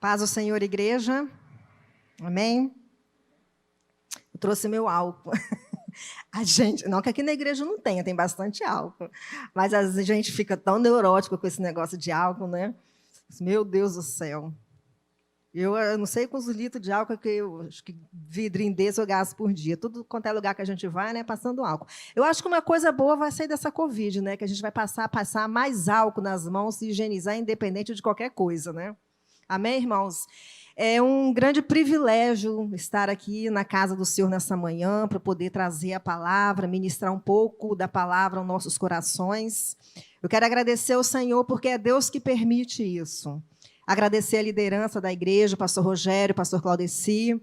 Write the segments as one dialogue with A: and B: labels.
A: Paz ao Senhor, igreja. Amém? Eu trouxe meu álcool. A gente, não que aqui na igreja não tenha, tem bastante álcool. Mas a gente fica tão neurótico com esse negócio de álcool, né? Meu Deus do céu. Eu não sei quantos litros de álcool que eu acho que vidrinho desse eu gasto por dia. Tudo quanto é lugar que a gente vai, né, passando álcool. Eu acho que uma coisa boa vai sair dessa Covid, né? Que a gente vai passar mais álcool nas mãos e higienizar independente de qualquer coisa, né? Amém, irmãos? É um grande privilégio estar aqui na casa do Senhor nessa manhã para poder trazer a palavra, ministrar um pouco da palavra aos nossos corações. Eu quero agradecer ao Senhor porque é Deus que permite isso. Agradecer a liderança da igreja, o pastor Rogério, o pastor Claudeci.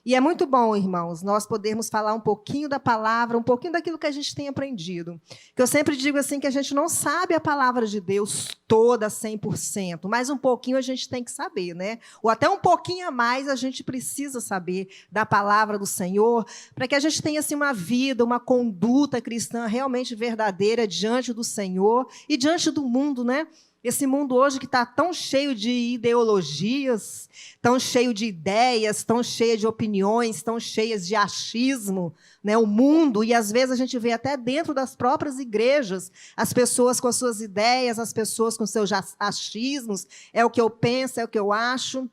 A: E é muito bom, irmãos, nós podermos falar um pouquinho da palavra, um pouquinho daquilo que a gente tem aprendido. Que eu sempre digo assim, que a gente não sabe a palavra de Deus toda 100%, mas um pouquinho a gente tem que saber, né? Ou até um pouquinho a mais a gente precisa saber da palavra do Senhor, para que a gente tenha assim, uma vida, uma conduta cristã realmente verdadeira diante do Senhor e diante do mundo, né? Esse mundo hoje que está tão cheio de ideologias, tão cheio de ideias, tão cheio de opiniões, tão cheias de achismo, né? O mundo, e às vezes a gente vê até dentro das próprias igrejas, as pessoas com as suas ideias, as pessoas com seus achismos, é o que eu penso, é o que eu acho.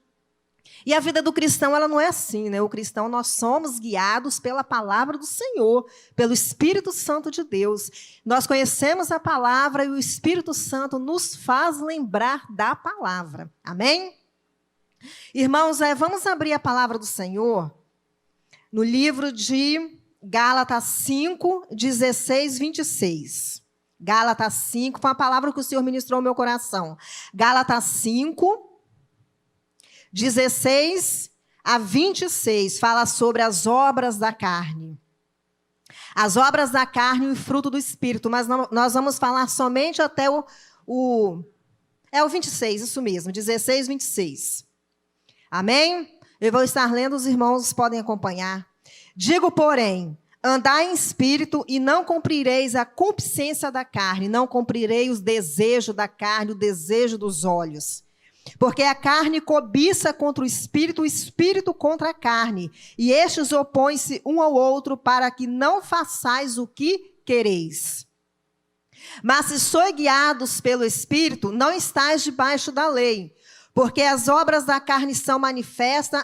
A: E a vida do cristão, ela não é assim, né? O cristão, nós somos guiados pela palavra do Senhor, pelo Espírito Santo de Deus. Nós conhecemos a palavra e o Espírito Santo nos faz lembrar da palavra. Amém? Irmãos, vamos abrir a palavra do Senhor no livro de Gálatas 5, 16, 26. Gálatas 5, foi a palavra que o Senhor ministrou ao meu coração. Gálatas 5, 16 a 26, fala sobre as obras da carne. As obras da carne e o fruto do Espírito, mas nós vamos falar somente até o 26, isso mesmo, 16, 26. Amém? Eu vou estar lendo, os irmãos podem acompanhar. Digo, porém, andai em espírito e não cumprireis a concupiscência da carne, não cumprireis o desejo da carne, o desejo dos olhos. Porque a carne cobiça contra o espírito contra a carne, e estes opõem-se um ao outro para que não façais o que quereis. Mas se sois guiados pelo Espírito, não estáis debaixo da lei, porque as obras da carne são manifestas,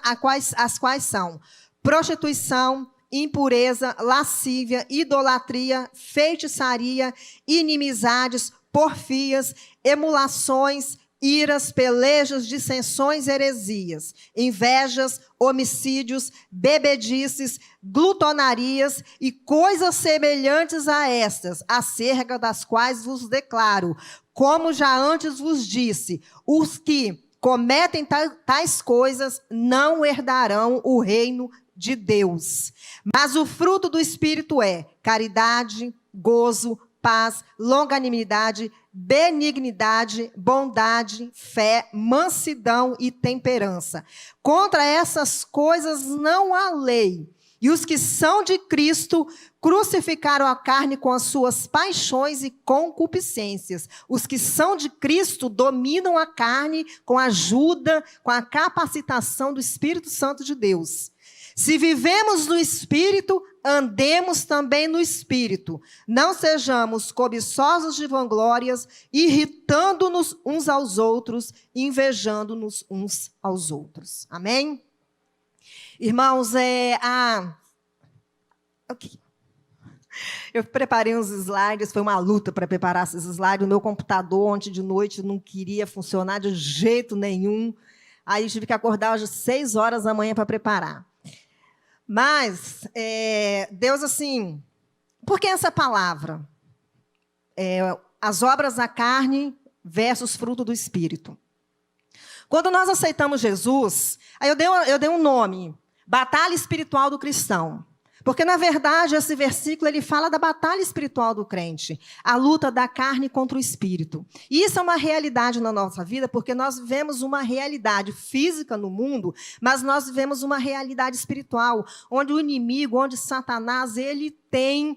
A: as quais são prostituição, impureza, lascívia, idolatria, feitiçaria, inimizades, porfias, emulações, iras, pelejas, dissensões, heresias, invejas, homicídios, bebedices, glutonarias e coisas semelhantes a estas, acerca das quais vos declaro, como já antes vos disse, os que cometem tais coisas não herdarão o reino de Deus. Mas o fruto do Espírito é caridade, gozo, paz, longanimidade, benignidade, bondade, fé, mansidão e temperança. Contra essas coisas não há lei. E os que são de Cristo crucificaram a carne com as suas paixões e concupiscências. Os que são de Cristo dominam a carne com a ajuda, com a capacitação do Espírito Santo de Deus. Se vivemos no Espírito, andemos também no Espírito. Não sejamos cobiçosos de vanglórias, irritando-nos uns aos outros, invejando-nos uns aos outros. Amém? Irmãos, eu preparei uns slides, foi uma luta para preparar esses slides. O meu computador, ontem de noite, não queria funcionar de jeito nenhum. Aí tive que acordar às 6 horas da manhã para preparar. Mas, Deus, assim, por que essa palavra? As obras da carne versus fruto do Espírito. Quando nós aceitamos Jesus, aí eu dei um nome, batalha espiritual do cristão. Porque, na verdade, esse versículo ele fala da batalha espiritual do crente, a luta da carne contra o espírito. E isso é uma realidade na nossa vida, porque nós vivemos uma realidade física no mundo, mas nós vivemos uma realidade espiritual, onde o inimigo, onde Satanás, ele tem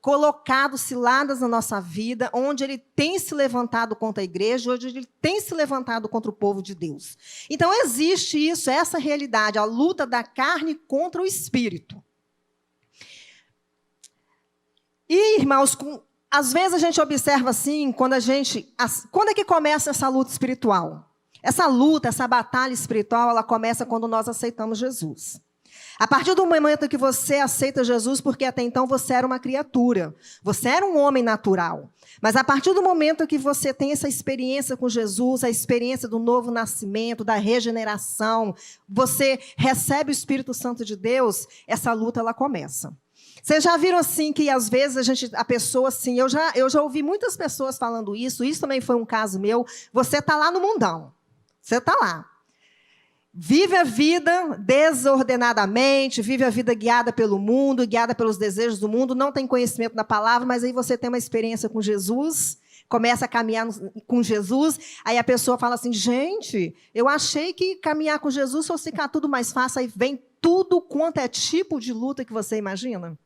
A: colocado ciladas na nossa vida, onde ele tem se levantado contra a igreja, onde ele tem se levantado contra o povo de Deus. Então, existe isso, essa realidade, a luta da carne contra o espírito. E, irmãos, às vezes a gente observa assim, quando é que começa essa luta espiritual? Essa luta, essa batalha espiritual, ela começa quando nós aceitamos Jesus. A partir do momento que você aceita Jesus, porque até então você era uma criatura, você era um homem natural. Mas a partir do momento que você tem essa experiência com Jesus, a experiência do novo nascimento, da regeneração, você recebe o Espírito Santo de Deus, essa luta ela começa. Vocês já viram assim que às vezes a pessoa assim, eu já ouvi muitas pessoas falando isso também foi um caso meu, você está lá no mundão, você está lá. Vive a vida desordenadamente, vive a vida guiada pelo mundo, guiada pelos desejos do mundo, não tem conhecimento da palavra, mas aí você tem uma experiência com Jesus, começa a caminhar com Jesus, aí a pessoa fala assim, gente, eu achei que caminhar com Jesus fosse ficar tudo mais fácil, aí vem tudo quanto é tipo de luta que você imagina.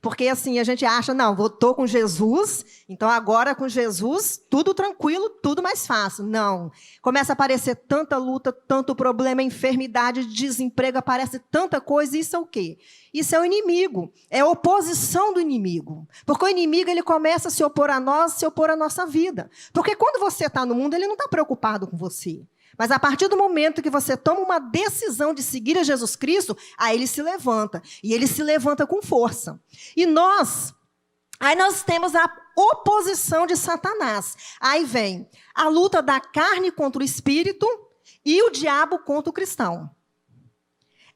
A: Porque assim, a gente acha, não, estou com Jesus, então agora com Jesus, tudo tranquilo, tudo mais fácil. Não. Começa a aparecer tanta luta, tanto problema, enfermidade, desemprego, aparece tanta coisa, isso é o quê? Isso é o inimigo, é a oposição do inimigo. Porque o inimigo, ele começa a se opor a nós, se opor à nossa vida. Porque quando você está no mundo, ele não está preocupado com você. Mas a partir do momento que você toma uma decisão de seguir a Jesus Cristo, aí ele se levanta. E ele se levanta com força. E nós temos a oposição de Satanás. Aí vem a luta da carne contra o espírito e o diabo contra o cristão.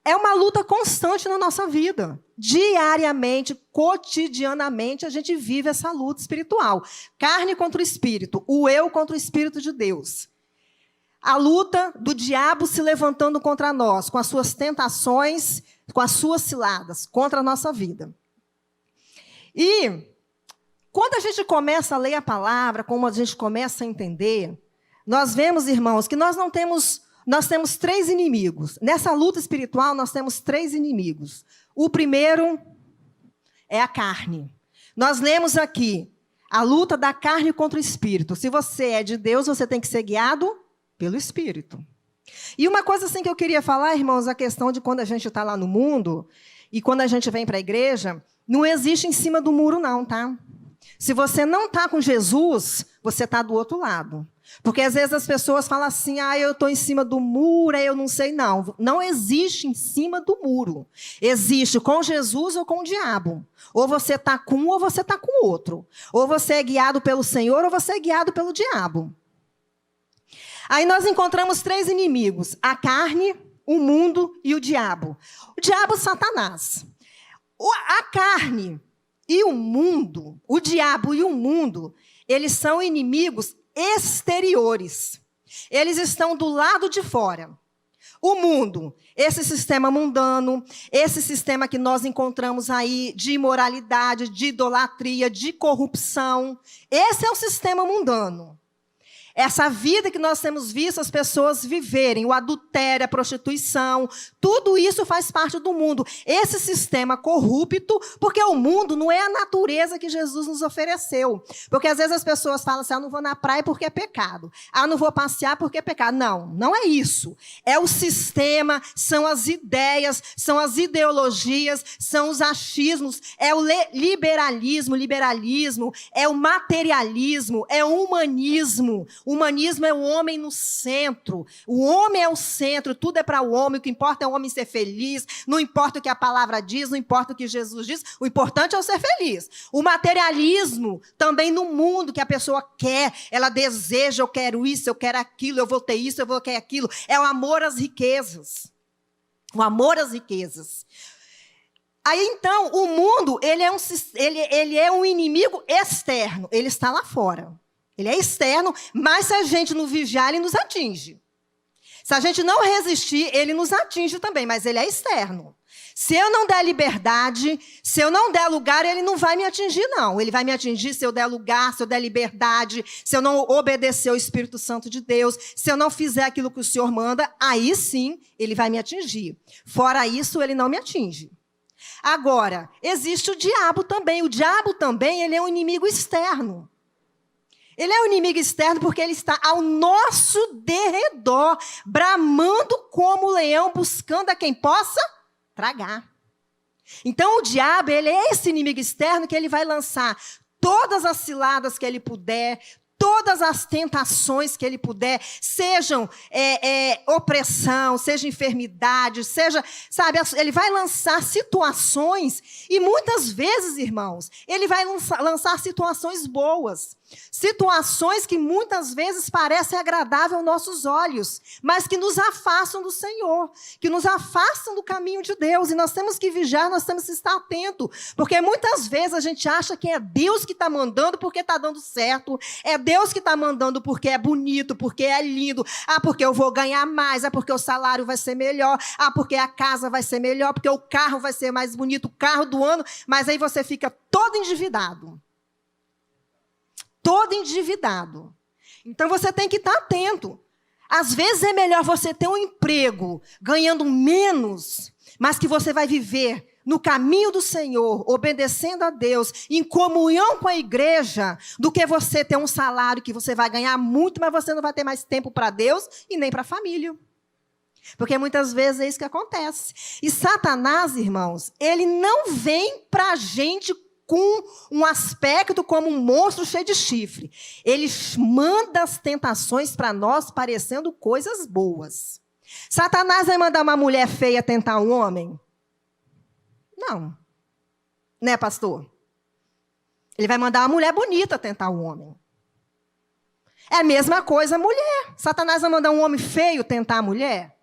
A: É uma luta constante na nossa vida. Diariamente, cotidianamente, a gente vive essa luta espiritual. Carne contra o espírito, o eu contra o espírito de Deus. A luta do diabo se levantando contra nós, com as suas tentações, com as suas ciladas, contra a nossa vida. E quando a gente começa a ler a palavra, como a gente começa a entender, nós vemos, irmãos, que nós temos 3 inimigos. Nessa luta espiritual, nós temos 3 inimigos. O primeiro é a carne. Nós lemos aqui, a luta da carne contra o espírito. Se você é de Deus, você tem que ser guiado pelo Espírito. E uma coisa assim que eu queria falar, irmãos, a questão de quando a gente está lá no mundo e quando a gente vem para a igreja, não existe em cima do muro não, tá? Se você não está com Jesus, você está do outro lado. Porque às vezes as pessoas falam assim, eu estou em cima do muro, eu não sei, não. Não existe em cima do muro. Existe com Jesus ou com o diabo. Ou você está com um ou você está com o outro. Ou você é guiado pelo Senhor ou você é guiado pelo diabo. Aí nós encontramos 3 inimigos, a carne, o mundo e o diabo. O diabo, Satanás. A carne e o mundo, o diabo e o mundo, eles são inimigos exteriores. Eles estão do lado de fora. O mundo, esse sistema mundano, esse sistema que nós encontramos aí de imoralidade, de idolatria, de corrupção, esse é o sistema mundano. Essa vida que nós temos visto as pessoas viverem, o adultério, a prostituição, tudo isso faz parte do mundo. Esse sistema corrupto, porque o mundo não é a natureza que Jesus nos ofereceu. Porque às vezes as pessoas falam assim, não vou na praia porque é pecado. Não vou passear porque é pecado. Não, não é isso. É o sistema, são as ideias, são as ideologias, são os achismos, é o liberalismo, é o materialismo, é o humanismo. O humanismo é o homem no centro. O homem é o centro, tudo é para o homem. O que importa é o homem ser feliz. Não importa o que a palavra diz, não importa o que Jesus diz. O importante é o ser feliz. O materialismo também no mundo que a pessoa quer. Ela deseja, eu quero isso, eu quero aquilo, eu vou ter isso, eu vou ter aquilo. É o amor às riquezas. O amor às riquezas. Aí, então, o mundo, ele é um inimigo externo. Ele está lá fora. Ele é externo, mas se a gente não vigiar, ele nos atinge. Se a gente não resistir, ele nos atinge também, mas ele é externo. Se eu não der liberdade, se eu não der lugar, ele não vai me atingir, não. Ele vai me atingir se eu der lugar, se eu der liberdade, se eu não obedecer ao Espírito Santo de Deus, se eu não fizer aquilo que o Senhor manda, aí sim ele vai me atingir. Fora isso, ele não me atinge. Agora, existe o diabo também. O diabo também, ele é um inimigo externo. Ele é um inimigo externo porque ele está ao nosso derredor, bramando como leão, buscando a quem possa tragar. Então, o diabo, ele é esse inimigo externo que ele vai lançar todas as ciladas que ele puder, todas as tentações que ele puder, sejam opressão, seja enfermidade, seja, sabe, ele vai lançar situações, e muitas vezes, irmãos, ele vai lançar situações boas, situações que muitas vezes parecem agradáveis aos nossos olhos, mas que nos afastam do Senhor, que nos afastam do caminho de Deus, e nós temos que vigiar, nós temos que estar atentos, porque muitas vezes a gente acha que é Deus que está mandando porque está dando certo, é Deus que está mandando porque é bonito, porque é lindo, porque eu vou ganhar mais, porque o salário vai ser melhor, porque a casa vai ser melhor, porque o carro vai ser mais bonito, o carro do ano, mas aí você fica todo endividado. Todo endividado. Então, você tem que estar atento. Às vezes, é melhor você ter um emprego ganhando menos, mas que você vai viver no caminho do Senhor, obedecendo a Deus, em comunhão com a igreja, do que você ter um salário que você vai ganhar muito, mas você não vai ter mais tempo para Deus e nem para a família. Porque muitas vezes é isso que acontece. E Satanás, irmãos, ele não vem para a gente com um aspecto como um monstro cheio de chifre. Ele manda as tentações para nós parecendo coisas boas. Satanás vai mandar uma mulher feia tentar um homem? Não. Né, pastor? Ele vai mandar uma mulher bonita tentar um homem. É a mesma coisa a mulher. Satanás vai mandar um homem feio tentar a mulher?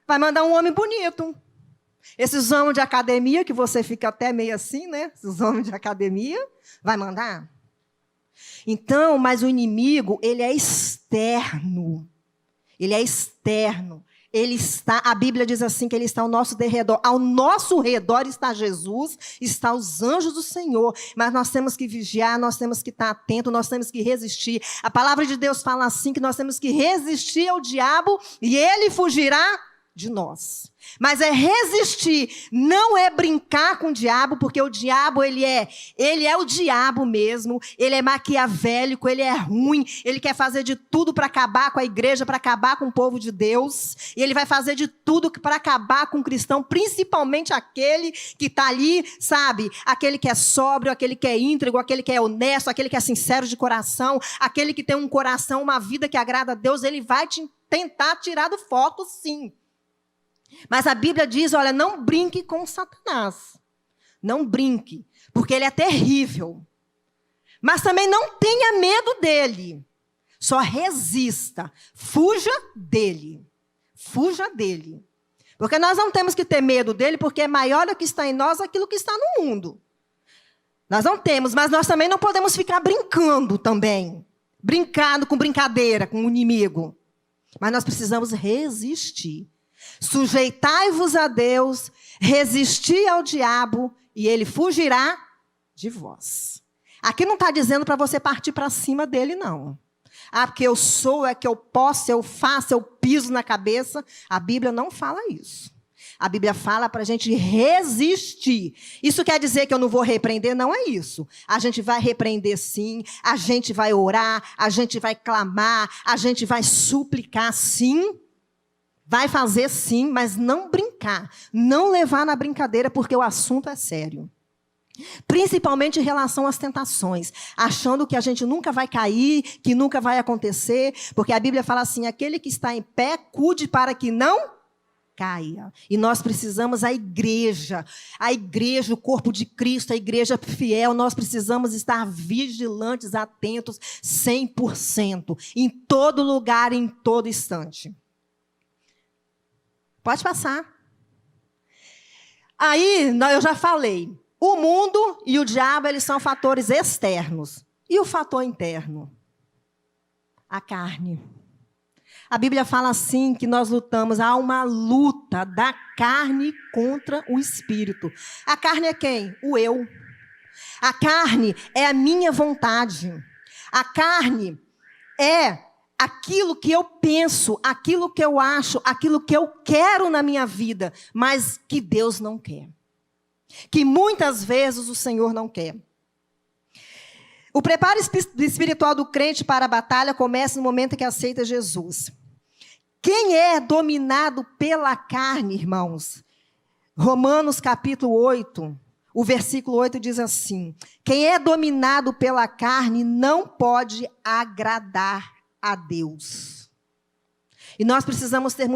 A: Vai mandar um homem bonito. Esses homens de academia, que você fica até meio assim, né? Esses homens de academia, vai mandar? Então, mas o inimigo, ele é externo. Ele é externo. Ele está, a Bíblia diz assim, que ele está ao nosso derredor. Ao nosso redor está Jesus, está os anjos do Senhor. Mas nós temos que vigiar, nós temos que estar atentos, nós temos que resistir. A palavra de Deus fala assim, que nós temos que resistir ao diabo e ele fugirá de nós. Mas é resistir, não é brincar com o diabo, porque o diabo, ele é o diabo mesmo, ele é maquiavélico, ele é ruim, ele quer fazer de tudo para acabar com a igreja, para acabar com o povo de Deus, e ele vai fazer de tudo para acabar com o cristão, principalmente aquele que está ali, sabe, aquele que é sóbrio, aquele que é íntegro, aquele que é honesto, aquele que é sincero de coração, aquele que tem um coração, uma vida que agrada a Deus, ele vai tentar tirar do foco, sim. Mas a Bíblia diz, olha, não brinque com Satanás. Não brinque, porque ele é terrível. Mas também não tenha medo dele. Só resista. Fuja dele. Fuja dele. Porque nós não temos que ter medo dele, porque é maior o que está em nós aquilo que está no mundo. Nós não temos, mas nós também não podemos ficar brincando também. Brincando com brincadeira, com o inimigo. Mas nós precisamos resistir. Sujeitai-vos a Deus, resisti ao diabo, e ele fugirá de vós. Aqui não está dizendo para você partir para cima dele, não. Porque eu sou, é que eu posso, eu faço, eu piso na cabeça. A Bíblia não fala isso. A Bíblia fala para a gente resistir. Isso quer dizer que eu não vou repreender? Não é isso. A gente vai repreender sim, a gente vai orar, a gente vai clamar, a gente vai suplicar sim. Vai fazer sim, mas não brincar. Não levar na brincadeira, porque o assunto é sério. Principalmente em relação às tentações. Achando que a gente nunca vai cair, que nunca vai acontecer. Porque a Bíblia fala assim, aquele que está em pé, cuide para que não caia. E nós precisamos, a igreja, o corpo de Cristo, a igreja fiel, nós precisamos estar vigilantes, atentos, 100%. Em todo lugar, em todo instante. Pode passar. Aí, eu já falei, o mundo e o diabo, eles são fatores externos. E o fator interno? A carne. A Bíblia fala assim, que nós lutamos, há uma luta da carne contra o espírito. A carne é quem? O eu. A carne é a minha vontade. A carne é aquilo que eu penso, aquilo que eu acho, aquilo que eu quero na minha vida, mas que Deus não quer. que muitas vezes o Senhor não quer. O preparo espiritual do crente para a batalha começa no momento que aceita Jesus. Quem é dominado pela carne, irmãos? Romanos capítulo 8, o versículo 8 diz assim: quem é dominado pela carne não pode agradar a Deus. E nós precisamos ter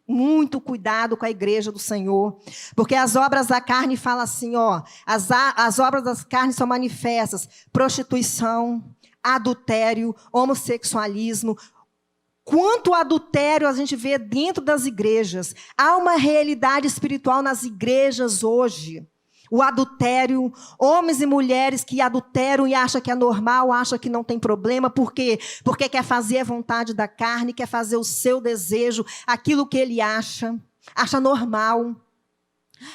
A: muito cuidado com a igreja do Senhor, porque as obras da carne falam assim, as obras das carnes são manifestas: prostituição, adultério, homossexualismo. Quanto adultério a gente vê dentro das igrejas. Há uma realidade espiritual nas igrejas hoje. O adultério, homens e mulheres que adulteram e acham que é normal, acham que não tem problema. Por quê? Porque quer fazer a vontade da carne, quer fazer o seu desejo, aquilo que ele acha normal.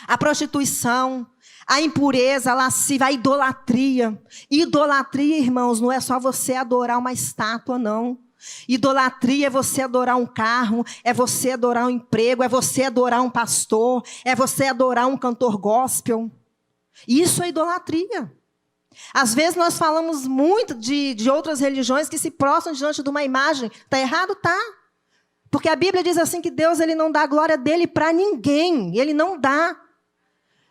A: A prostituição, a impureza, a lascívia, a idolatria. Idolatria, irmãos, não é só você adorar uma estátua, não. Idolatria é você adorar um carro, é você adorar um emprego, é você adorar um pastor, é você adorar um cantor gospel. Isso é idolatria. Às vezes nós falamos muito de outras religiões que se prostram diante de uma imagem. Está errado? Tá. Porque a Bíblia diz assim que Deus ele não dá a glória dele para ninguém. Ele não dá.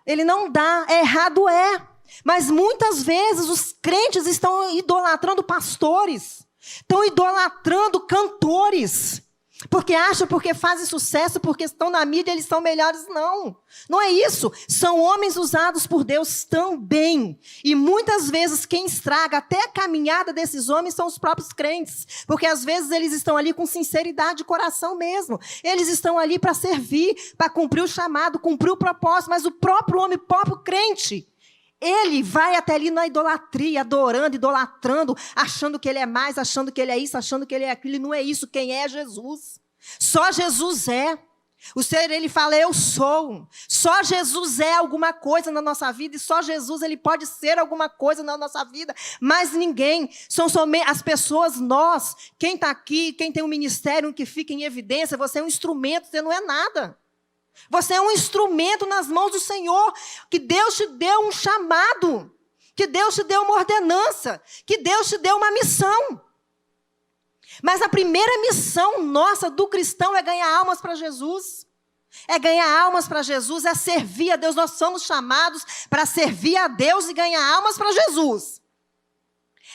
A: Ele não dá. É errado, é. Mas muitas vezes os crentes estão idolatrando pastores. Estão idolatrando cantores, porque acham, porque fazem sucesso, porque estão na mídia, eles são melhores. Não, não é isso. São homens usados por Deus também. E muitas vezes quem estraga até a caminhada desses homens são os próprios crentes, porque às vezes eles estão ali com sinceridade de coração mesmo. Eles estão ali para servir, para cumprir o chamado, cumprir o propósito, mas o próprio homem, o próprio crente, ele vai até ali na idolatria, adorando, idolatrando, achando que ele é mais, achando que ele é isso, achando que ele é aquilo. E não é isso. Quem é Jesus. Só Jesus é. O Senhor, ele fala, eu sou. Só Jesus é alguma coisa na nossa vida. E só Jesus, ele pode ser alguma coisa na nossa vida. Mas ninguém. São somente as pessoas, nós. Quem está aqui, quem tem um ministério que fica em evidência, você é um instrumento, você não é nada. Você é um instrumento nas mãos do Senhor, que Deus te deu um chamado, que Deus te deu uma ordenança, que Deus te deu uma missão. Mas a primeira missão nossa do cristão é ganhar almas para Jesus. É ganhar almas para Jesus, é servir a Deus. Nós somos chamados para servir a Deus e ganhar almas para Jesus.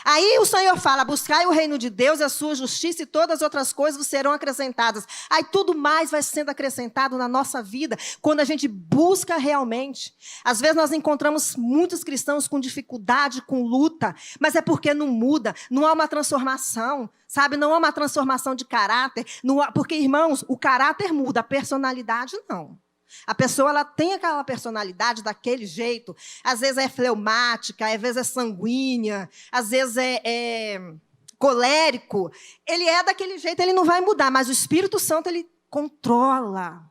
A: Aí o Senhor fala, buscai o reino de Deus, a sua justiça e todas as outras coisas serão acrescentadas. Aí tudo mais vai sendo acrescentado na nossa vida, quando a gente busca realmente. Às vezes nós encontramos muitos cristãos com dificuldade, com luta, mas é porque não muda, não há uma transformação, sabe? Não há uma transformação de caráter, porque, irmãos, o caráter muda, a personalidade não. A pessoa ela tem aquela personalidade daquele jeito, às vezes é fleumática, às vezes é sanguínea, às vezes é colérico. Ele é daquele jeito, ele não vai mudar, mas o Espírito Santo ele controla.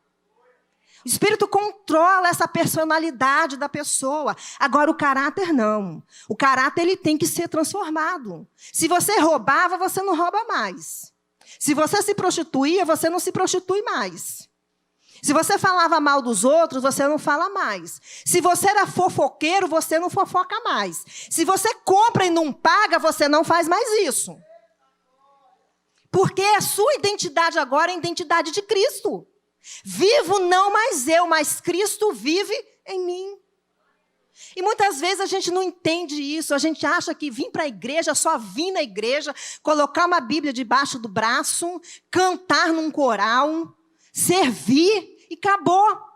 A: O Espírito controla essa personalidade da pessoa. Agora o caráter não. O caráter ele tem que ser transformado. Se você roubava, você não rouba mais. Se você se prostituía, você não se prostitui mais. Se você falava mal dos outros, você não fala mais. Se você era fofoqueiro, você não fofoca mais. Se você compra e não paga, você não faz mais isso. Porque a sua identidade agora é a identidade de Cristo. Vivo não mais eu, mas Cristo vive em mim. E muitas vezes a gente não entende isso. A gente acha que vir para a igreja, só vir na igreja, colocar uma Bíblia debaixo do braço, cantar num coral, servir e acabou.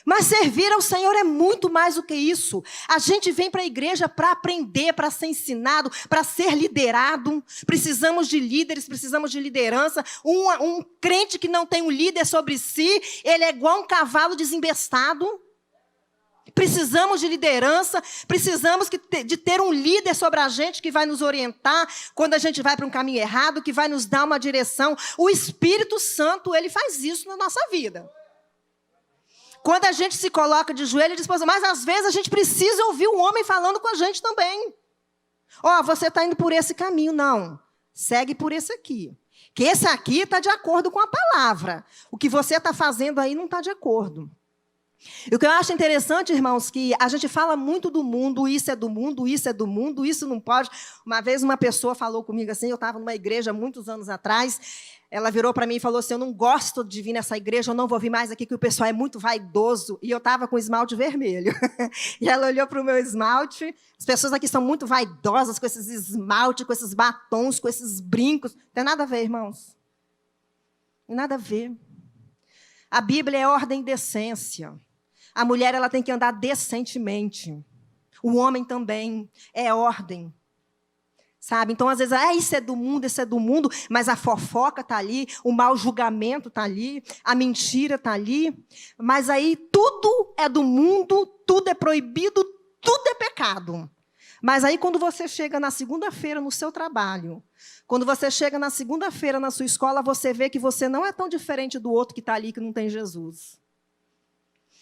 A: Mas servir ao Senhor é muito mais do que isso. A gente vem para a igreja para aprender, para ser ensinado, para ser liderado. Precisamos de líderes, precisamos de liderança. Um crente que não tem um líder sobre si, ele é igual um cavalo desembestado. Precisamos de liderança, precisamos de ter um líder sobre a gente que vai nos orientar quando a gente vai para um caminho errado, que vai nos dar uma direção. O Espírito Santo, ele faz isso na nossa vida. Quando a gente se coloca de joelho, diz, mas às vezes a gente precisa ouvir o homem falando com a gente também. Você está indo por esse caminho. Não, segue por esse aqui. Que esse aqui está de acordo com a palavra. O que você está fazendo aí não está de acordo. E o que eu acho interessante, irmãos, que a gente fala muito do mundo, isso é do mundo, isso é do mundo, isso não pode. Uma vez uma pessoa falou comigo assim, eu estava numa igreja muitos anos atrás, ela virou para mim e falou assim, eu não gosto de vir nessa igreja, eu não vou vir mais aqui, que o pessoal é muito vaidoso. E eu estava com esmalte vermelho. E ela olhou para o meu esmalte, as pessoas aqui são muito vaidosas com esses esmaltes, com esses batons, com esses brincos. Não tem nada a ver, irmãos. Não tem nada a ver. A Bíblia é ordem e decência. A mulher ela tem que andar decentemente. O homem também é ordem. Sabe? Então, às vezes, isso é do mundo, mas a fofoca está ali, o mau julgamento está ali, a mentira está ali. Mas aí tudo é do mundo, tudo é proibido, tudo é pecado. Mas aí, quando você chega na segunda-feira no seu trabalho, quando você chega na segunda-feira na sua escola, você vê que você não é tão diferente do outro que está ali, que não tem Jesus.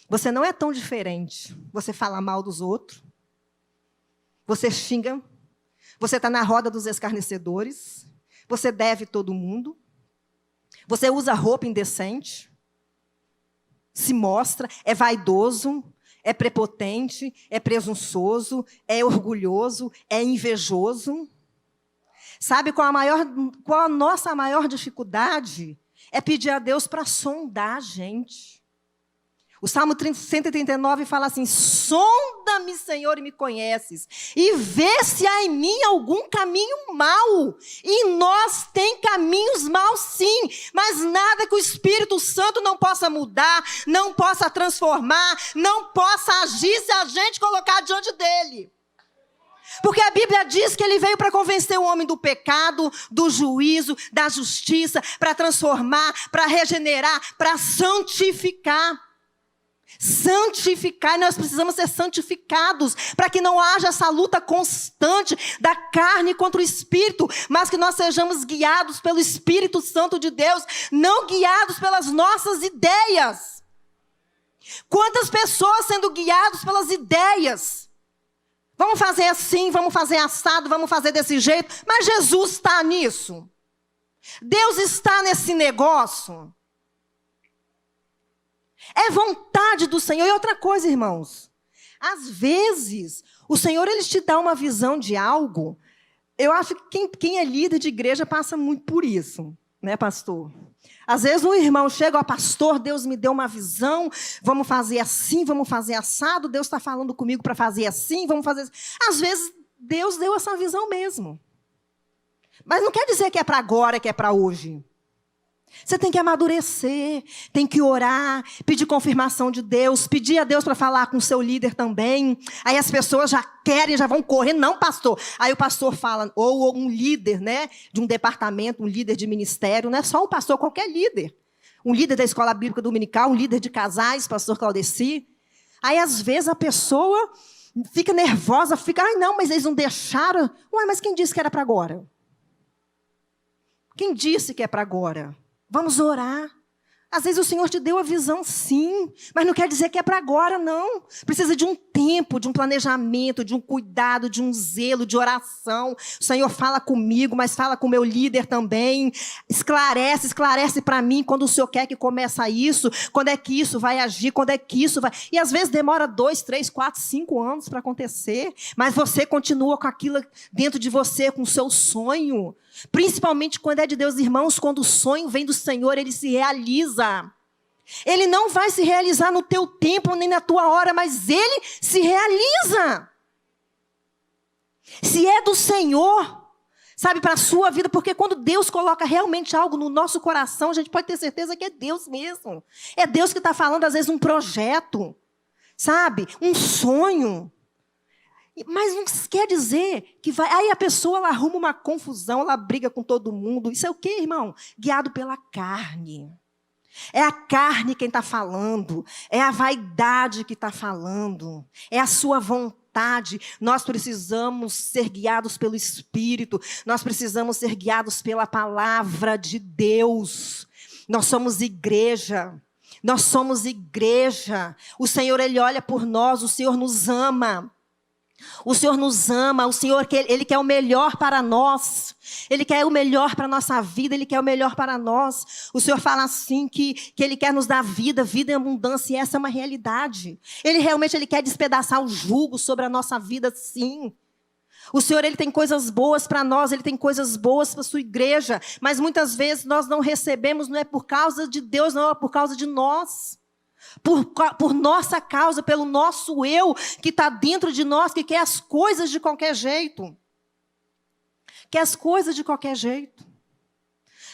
A: Você não é tão diferente. Você fala mal dos outros. Você xinga. Você está na roda dos escarnecedores. Você deve todo mundo. Você usa roupa indecente. Se mostra. É vaidoso. É prepotente. É presunçoso. É orgulhoso. É invejoso. Sabe qual a nossa maior dificuldade? É pedir a Deus para sondar a gente. O Salmo 139 fala assim, sonda-me, Senhor, e me conheces, e vê se há em mim algum caminho mau. E nós tem caminhos maus, sim, mas nada que o Espírito Santo não possa mudar, não possa transformar, não possa agir se a gente colocar diante dele. Porque a Bíblia diz que ele veio para convencer o homem do pecado, do juízo, da justiça, para transformar, para regenerar, para santificar. Santificar, nós precisamos ser santificados, para que não haja essa luta constante da carne contra o Espírito, mas que nós sejamos guiados pelo Espírito Santo de Deus, não guiados pelas nossas ideias. Quantas pessoas sendo guiadas pelas ideias? Vamos fazer assim, vamos fazer assado, vamos fazer desse jeito, mas Jesus está nisso. Deus está nesse negócio. É vontade do Senhor. E outra coisa, irmãos. Às vezes, o Senhor ele te dá uma visão de algo. Eu acho que quem é líder de igreja passa muito por isso. Né, pastor? Às vezes um irmão chega, ó, pastor, Deus me deu uma visão. Vamos fazer assim, vamos fazer assado. Deus está falando comigo para fazer assim, vamos fazer assim. Às vezes, Deus deu essa visão mesmo. Mas não quer dizer que é para agora, que é para hoje. Você tem que amadurecer, tem que orar, pedir confirmação de Deus, pedir a Deus para falar com o seu líder também. Aí as pessoas já querem, já vão correr, não, pastor. Aí o pastor fala, ou um líder, né, de um departamento, um líder de ministério, não é só um pastor, qualquer líder. Um líder da escola bíblica dominical, um líder de casais, pastor Claudeci. Aí às vezes a pessoa fica nervosa, fica, ai não, mas eles não deixaram. Ué, mas quem disse que era para agora? Quem disse que é para agora? Vamos orar. Às vezes o Senhor te deu a visão, sim, mas não quer dizer que é para agora, não. Precisa de um tempo, de um planejamento, de um cuidado, de um zelo, de oração. O Senhor fala comigo, mas fala com o meu líder também. Esclarece para mim quando o Senhor quer que comece isso, quando é que isso vai agir, quando é que isso vai... E às vezes demora 2, 3, 4, 5 anos para acontecer, mas você continua com aquilo dentro de você, com o seu sonho. Principalmente quando é de Deus, irmãos, quando o sonho vem do Senhor, ele se realiza. Ele não vai se realizar no teu tempo, nem na tua hora, mas ele se realiza. Se é do Senhor, sabe, para a sua vida, porque quando Deus coloca realmente algo no nosso coração, a gente pode ter certeza que é Deus mesmo. É Deus que está falando, às vezes, um projeto, sabe, um sonho. Mas não quer dizer que vai... Aí a pessoa ela arruma uma confusão, ela briga com todo mundo. Isso é o quê, irmão? Guiado pela carne. É a carne quem está falando. É a vaidade que está falando. É a sua vontade. Nós precisamos ser guiados pelo Espírito. Nós precisamos ser guiados pela palavra de Deus. Nós somos igreja. Nós somos igreja. O Senhor, Ele olha por nós. O Senhor nos ama. O Senhor nos ama, o Senhor, Ele quer o melhor para nós. Ele quer o melhor para a nossa vida, Ele quer o melhor para nós. O Senhor fala assim que Ele quer nos dar vida, vida em abundância, e essa é uma realidade. Ele quer despedaçar o jugo sobre a nossa vida, sim. O Senhor, Ele tem coisas boas para nós, Ele tem coisas boas para a sua igreja, mas muitas vezes nós não recebemos, não é por causa de Deus, não é por causa de nós. Por nossa causa, pelo nosso eu que está dentro de nós, que quer as coisas de qualquer jeito. Quer as coisas de qualquer jeito.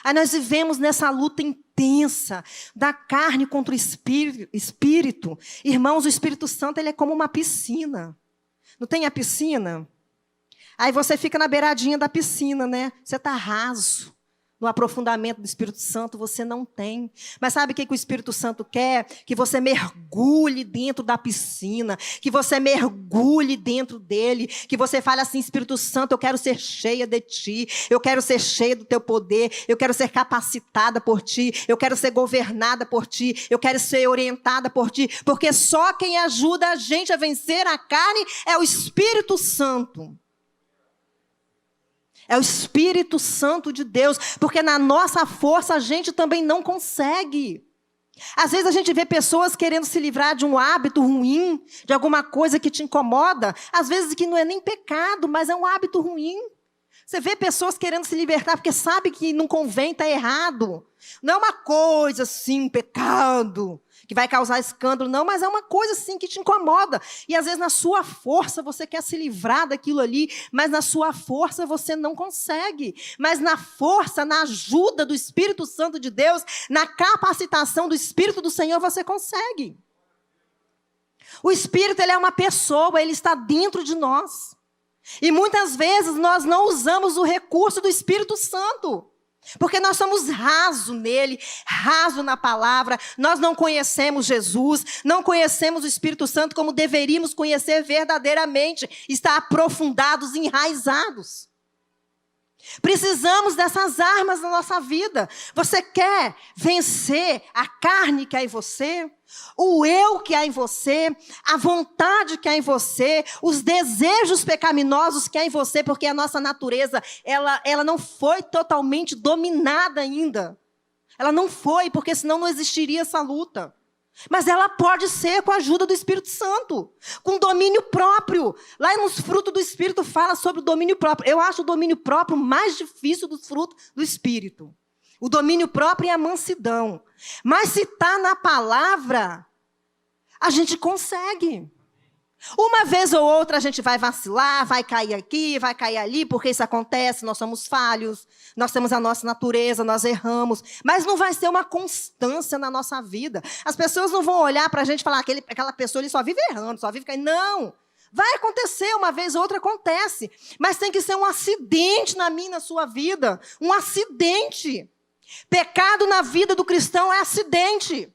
A: Aí nós vivemos nessa luta intensa da carne contra o espírito. Irmãos, o Espírito Santo, ele é como uma piscina. Não tem a piscina? Aí você fica na beiradinha da piscina, né? Você está raso. No aprofundamento do Espírito Santo você não tem. Mas sabe o que o Espírito Santo quer? Que você mergulhe dentro da piscina, que você mergulhe dentro dele, que você fale assim: Espírito Santo, eu quero ser cheia de ti, eu quero ser cheia do teu poder, eu quero ser capacitada por ti, eu quero ser governada por ti, eu quero ser orientada por ti, porque só quem ajuda a gente a vencer a carne é o Espírito Santo. É o Espírito Santo de Deus, porque na nossa força a gente também não consegue. Às vezes a gente vê pessoas querendo se livrar de um hábito ruim, de alguma coisa que te incomoda, às vezes que não é nem pecado, mas é um hábito ruim. Você vê pessoas querendo se libertar porque sabe que não convém, está errado. Não é uma coisa assim, um pecado, que vai causar escândalo, não, mas é uma coisa assim que te incomoda. E às vezes na sua força você quer se livrar daquilo ali, mas na sua força você não consegue. Mas na força, na ajuda do Espírito Santo de Deus, na capacitação do Espírito do Senhor, você consegue. O Espírito, ele é uma pessoa, ele está dentro de nós. E muitas vezes nós não usamos o recurso do Espírito Santo. Porque nós somos raso nele, raso na palavra, nós não conhecemos Jesus, não conhecemos o Espírito Santo como deveríamos conhecer verdadeiramente, está aprofundados, enraizados. Precisamos dessas armas na nossa vida. Você quer vencer a carne que há em você? O eu que há em você? A vontade que há em você? Os desejos pecaminosos que há em você? Porque a nossa natureza, ela não foi totalmente dominada ainda. Ela não foi, porque senão não existiria essa luta. Mas ela pode ser com a ajuda do Espírito Santo, com domínio próprio. Lá nos frutos do Espírito fala sobre o domínio próprio. Eu acho o domínio próprio mais difícil dos frutos do Espírito. O domínio próprio é a mansidão. Mas se está na palavra, a gente consegue. Uma vez ou outra a gente vai vacilar, vai cair aqui, vai cair ali, porque isso acontece, nós somos falhos, nós temos a nossa natureza, nós erramos, mas não vai ser uma constância na nossa vida. As pessoas não vão olhar para a gente e falar, aquela pessoa ele só vive errando, só vive caindo. Não, vai acontecer, uma vez ou outra acontece, mas tem que ser um acidente na minha e na sua vida, um acidente. Pecado na vida do cristão é acidente.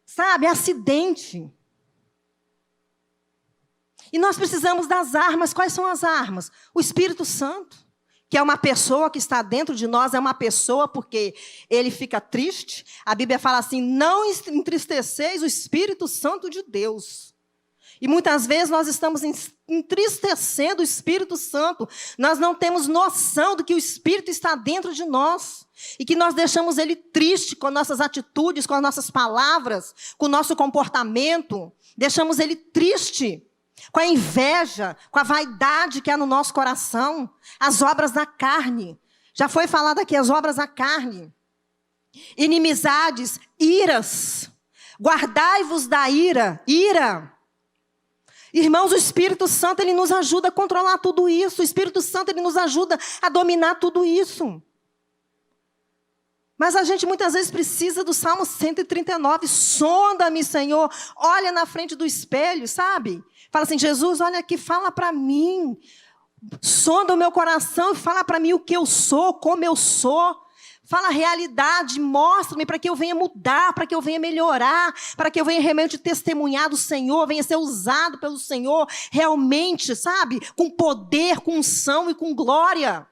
A: Sabe, é acidente. E nós precisamos das armas. Quais são as armas? O Espírito Santo, que é uma pessoa que está dentro de nós, é uma pessoa porque ele fica triste. A Bíblia fala assim, não entristeceis o Espírito Santo de Deus. E muitas vezes nós estamos entristecendo o Espírito Santo. Nós não temos noção do que o Espírito está dentro de nós. E que nós deixamos ele triste com nossas atitudes, com as nossas palavras, com o nosso comportamento. Deixamos ele triste. Com a inveja, com a vaidade que há no nosso coração, as obras da carne. Já foi falado aqui, as obras da carne. Inimizades, iras. Guardai-vos da ira. Irmãos, o Espírito Santo, ele nos ajuda a controlar tudo isso. O Espírito Santo, ele nos ajuda a dominar tudo isso. Mas a gente muitas vezes precisa do Salmo 139. Sonda-me, Senhor. Olha na frente do espelho, sabe? Fala assim, Jesus, olha aqui, fala para mim. Sonda o meu coração e fala para mim o que eu sou, como eu sou. Fala a realidade, mostra-me para que eu venha mudar, para que eu venha melhorar, para que eu venha realmente testemunhar do Senhor, venha ser usado pelo Senhor, realmente, sabe? Com poder, com unção e com glória.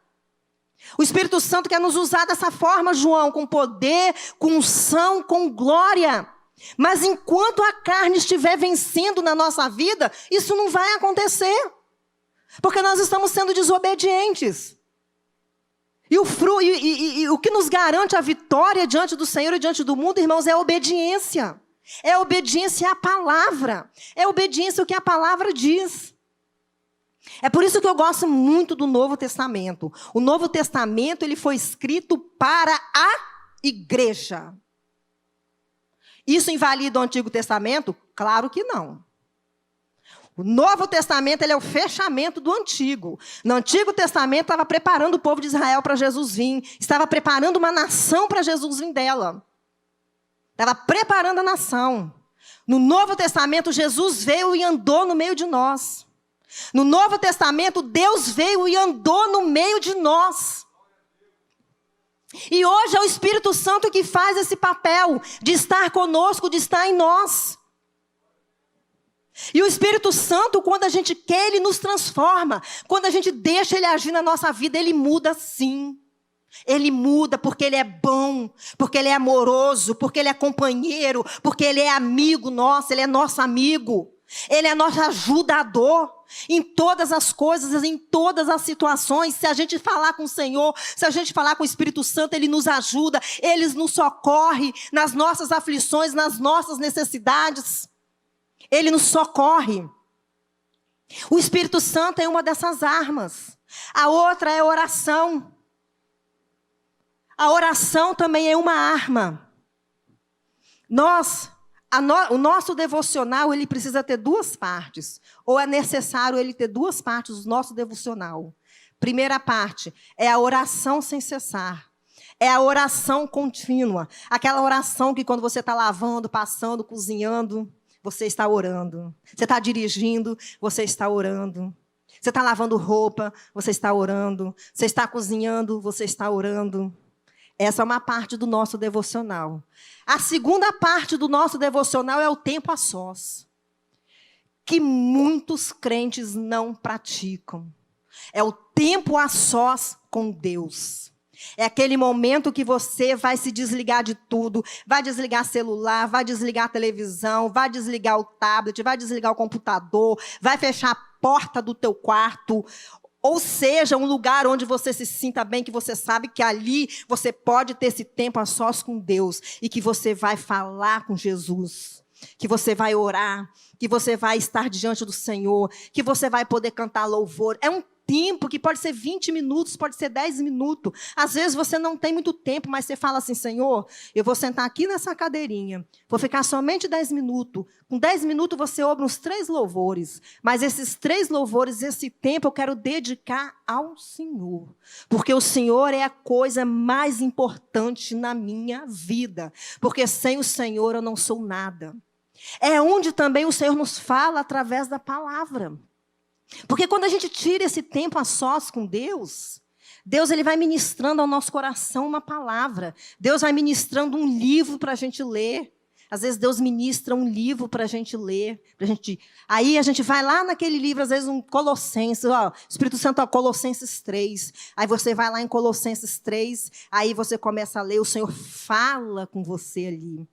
A: O Espírito Santo quer nos usar dessa forma, João, com poder, com unção, com glória. Mas enquanto a carne estiver vencendo na nossa vida, isso não vai acontecer. Porque nós estamos sendo desobedientes. E o que nos garante a vitória diante do Senhor e diante do mundo, irmãos, é a obediência. É a obediência à palavra. É a obediência ao que a palavra diz. É por isso que eu gosto muito do Novo Testamento. O Novo Testamento, ele foi escrito para a igreja. Isso invalida o Antigo Testamento? Claro que não. O Novo Testamento, ele é o fechamento do Antigo. No Antigo Testamento, estava preparando o povo de Israel para Jesus vir. Estava preparando uma nação para Jesus vir dela. Estava preparando a nação. No Novo Testamento, Jesus veio e andou no meio de nós. No Novo Testamento, Deus veio e andou no meio de nós. E hoje é o Espírito Santo que faz esse papel de estar conosco, de estar em nós. E o Espírito Santo, quando a gente quer, ele nos transforma. Quando a gente deixa ele agir na nossa vida, ele muda sim. Ele muda porque ele é bom, porque ele é amoroso, porque ele é companheiro, porque ele é amigo nosso, ele é nosso amigo. Ele é nosso ajudador em todas as coisas, em todas as situações. Se a gente falar com o Senhor, se a gente falar com o Espírito Santo, ele nos ajuda, ele nos socorre nas nossas aflições, nas nossas necessidades. Ele nos socorre. O Espírito Santo é uma dessas armas. A outra é a oração. A oração também é uma arma. O nosso devocional, ele precisa ter duas partes. Ou é necessário ele ter duas partes do nosso devocional. Primeira parte é a oração sem cessar. É a oração contínua. Aquela oração que quando você está lavando, passando, cozinhando, você está orando. Você está dirigindo, você está orando. Você está lavando roupa, você está orando. Você está cozinhando, você está orando. Essa é uma parte do nosso devocional. A segunda parte do nosso devocional é o tempo a sós, que muitos crentes não praticam. É o tempo a sós com Deus. É aquele momento que você vai se desligar de tudo, vai desligar celular, vai desligar a televisão, vai desligar o tablet, vai desligar o computador, vai fechar a porta do teu quarto. Ou seja, um lugar onde você se sinta bem, que você sabe que ali você pode ter esse tempo a sós com Deus e que você vai falar com Jesus, que você vai orar, que você vai estar diante do Senhor, que você vai poder cantar louvor. É um tempo que pode ser 20 minutos, pode ser 10 minutos. Às vezes você não tem muito tempo, mas você fala assim, Senhor, eu vou sentar aqui nessa cadeirinha, vou ficar somente 10 minutos. Com 10 minutos você ouve uns 3 louvores, mas esses 3 louvores, esse tempo eu quero dedicar ao Senhor, porque o Senhor é a coisa mais importante na minha vida, porque sem o Senhor eu não sou nada. É onde também o Senhor nos fala através da palavra. Porque quando a gente tira esse tempo a sós com Deus, Deus ele vai ministrando ao nosso coração uma palavra. Deus vai ministrando um livro para a gente ler. Às vezes Deus ministra um livro para a gente ler. Aí a gente vai lá naquele livro, às vezes um Colossenses. Espírito Santo, Colossenses 3. Aí você vai lá em Colossenses 3, aí você começa a ler, o Senhor fala com você ali.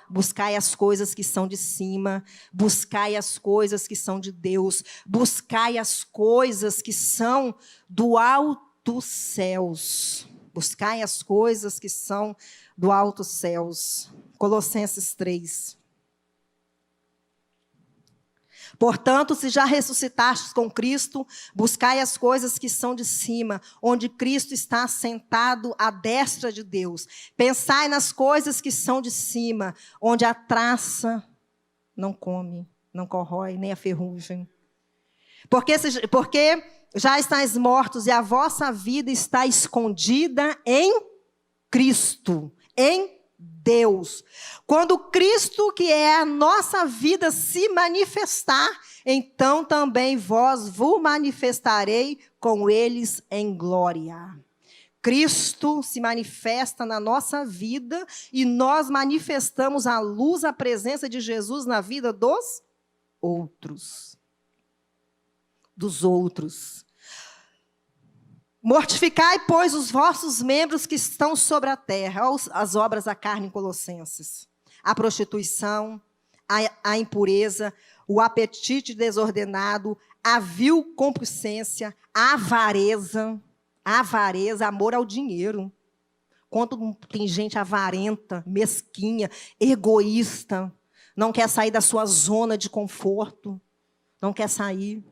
A: Buscai as coisas que são de cima, buscai as coisas que são de Deus, buscai as coisas que são do alto céus. Buscai as coisas que são do alto céus. Colossenses 3. Portanto, se já ressuscitastes com Cristo, buscai as coisas que são de cima, onde Cristo está assentado à destra de Deus. Pensai nas coisas que são de cima, onde a traça não come, não corrói, nem a ferrugem. Porque já estáis mortos e a vossa vida está escondida em Cristo, em Deus. Quando Cristo, que é a nossa vida, se manifestar, então também vos manifestarei com eles em glória. Cristo se manifesta na nossa vida e nós manifestamos a luz, a presença de Jesus na vida dos outros. Dos outros. Mortificai, pois, os vossos membros que estão sobre a terra. Olha as obras da carne em Colossenses. a prostituição, a impureza, o apetite desordenado, a vil concupiscência, a avareza, amor ao dinheiro. Quanto tem gente avarenta, mesquinha, egoísta, não quer sair da sua zona de conforto, não quer sair.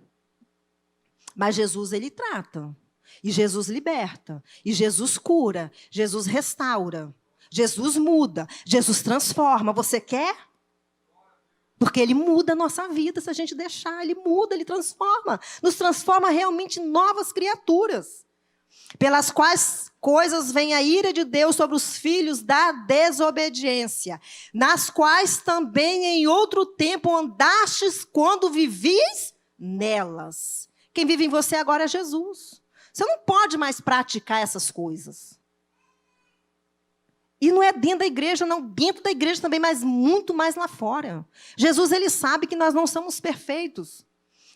A: Mas Jesus, ele trata, e Jesus liberta, e Jesus cura, Jesus restaura, Jesus muda, Jesus transforma. Você quer? Porque ele muda a nossa vida, se a gente deixar, ele muda, ele transforma, nos transforma realmente em novas criaturas, pelas quais coisas vem a ira de Deus sobre os filhos da desobediência, nas quais também em outro tempo andastes quando vivis nelas. Quem vive em você agora é Jesus. Você não pode mais praticar essas coisas. E não é dentro da igreja, não. Dentro da igreja também, mas muito mais lá fora. Jesus, ele sabe que nós não somos perfeitos.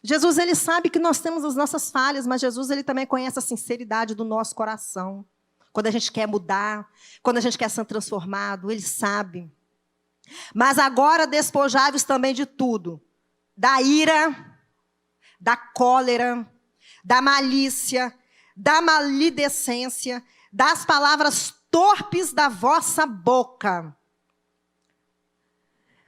A: Jesus, ele sabe que nós temos as nossas falhas, mas Jesus, ele também conhece a sinceridade do nosso coração. Quando a gente quer mudar, quando a gente quer ser transformado, ele sabe. Mas agora despojai-vos também de tudo. Da ira, da cólera, da malícia, da maledicência, das palavras torpes da vossa boca.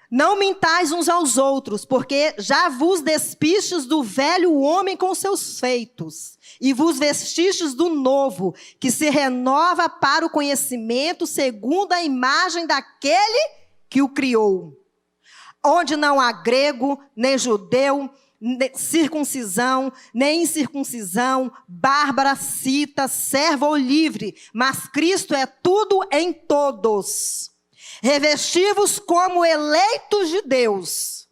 A: Não mintais uns aos outros, porque já vos despistes do velho homem com seus feitos, e vos vestistes do novo, que se renova para o conhecimento segundo a imagem daquele que o criou. Onde não há grego, nem judeu, circuncisão, nem incircuncisão, bárbara, cita, servo ou livre, mas Cristo é tudo em todos. Revesti-vos como eleitos de Deus,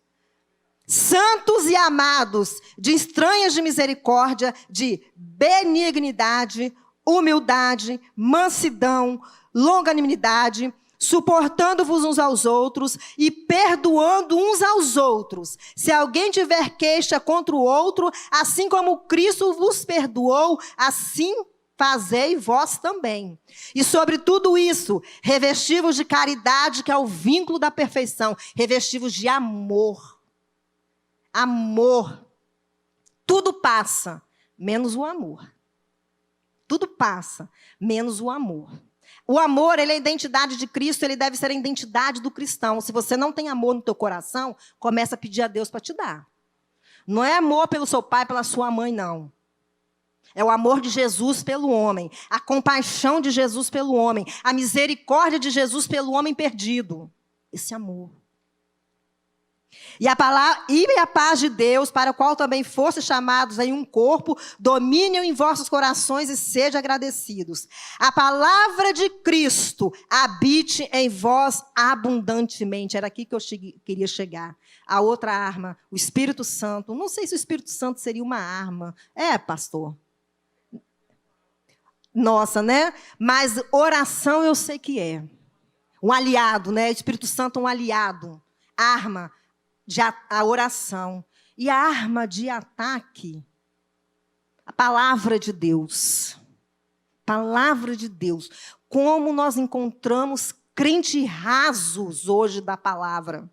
A: santos e amados, de estranhas de misericórdia, de benignidade, humildade, mansidão, longanimidade, suportando-vos uns aos outros e perdoando uns aos outros. Se alguém tiver queixa contra o outro, assim como Cristo vos perdoou, assim fazei vós também. E sobre tudo isso, revesti-vos de caridade, que é o vínculo da perfeição. Revesti-vos de amor. Amor. Tudo passa, menos o amor. Tudo passa, menos o amor. O amor, ele é a identidade de Cristo, ele deve ser a identidade do cristão. Se você não tem amor no teu coração, começa a pedir a Deus para te dar. Não é amor pelo seu pai, pela sua mãe, não. É o amor de Jesus pelo homem, a compaixão de Jesus pelo homem, a misericórdia de Jesus pelo homem perdido. Esse amor. E a paz de Deus, para a qual também fossem chamados em um corpo, dominem em vossos corações e sejam agradecidos. A palavra de Cristo habite em vós abundantemente. Era aqui que eu queria chegar. A outra arma, o Espírito Santo. Não sei se o Espírito Santo seria uma arma. É, pastor. Nossa, né? Mas oração eu sei que é. Um aliado, né? O Espírito Santo é um aliado. Arma. A oração. E a arma de ataque, a palavra de Deus. Palavra de Deus. Como nós encontramos crentes rasos hoje da palavra.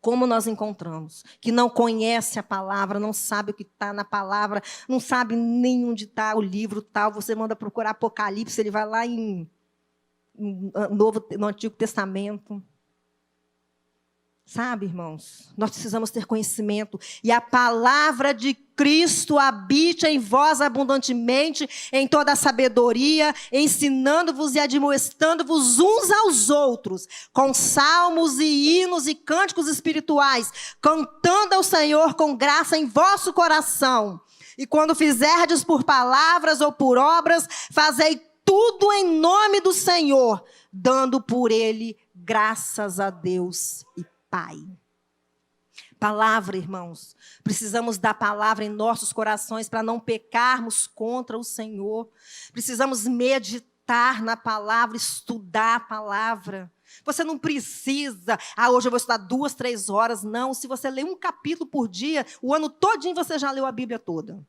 A: Como nós encontramos. Que não conhece a palavra, não sabe o que está na palavra, não sabe nem onde está o livro tal. Você manda procurar Apocalipse, ele vai lá no Antigo Testamento. Sabe, irmãos, nós precisamos ter conhecimento. E a palavra de Cristo habite em vós abundantemente, em toda a sabedoria, ensinando-vos e admoestando-vos uns aos outros, com salmos e hinos e cânticos espirituais, cantando ao Senhor com graça em vosso coração. E quando fizerdes por palavras ou por obras, fazei tudo em nome do Senhor, dando por ele graças a Deus e Pai. Palavra, irmãos. Precisamos da palavra em nossos corações para não pecarmos contra o Senhor. Precisamos meditar na palavra, estudar a palavra. Você não precisa, hoje eu vou estudar 2, 3 horas. Não, se você ler um capítulo por dia, o ano todinho você já leu a Bíblia toda.